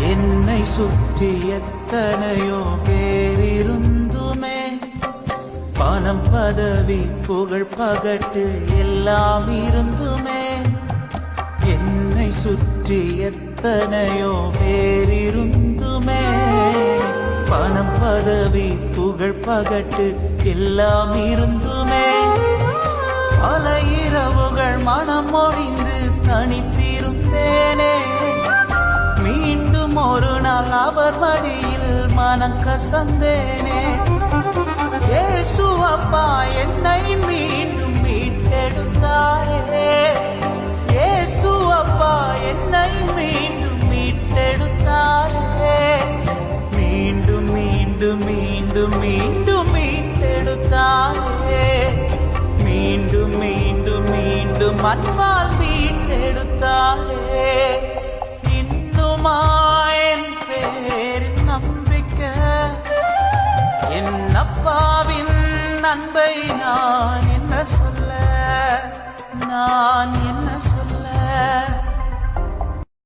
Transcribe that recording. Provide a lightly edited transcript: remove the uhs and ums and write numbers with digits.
என்னை சுற்றி எத்தனையோ பேரிருந்துமே, பணம் பதவி புகழ் பகட்டு எல்லாம் இருந்துமே. என்னை சுற்றி எத்தனையோ பேரிருந்துமே, பணம் பதவி புகழ் பகட்டு எல்லாம் இருந்துமே. பல இரவுகள் மனம் ஒழிந்து தனித்திருந்தேனே, மீண்டும் ஒரு நாள் அவர் மடியில் மனம் கசந்தேனே. இயேசு அப்பா என்னை மீண்டும் மீட்டெடுத்தாரே, இயேசு அப்பா என்னை மீண்டும் மீட்டெடுத்தாரே. மீண்டும் மீண்டும் மீண்டும் மீண்டும் மீட்டெடுத்தாரே, மீண்டும் மீண்டும் மீண்டும் அன்பால் மீட்டெடுத்தாரே. இன்னுமா என் பேரின் நம்பிக்கை, என் அப்பாவின் அன்பை நான் என்ன சொல்ல, நான்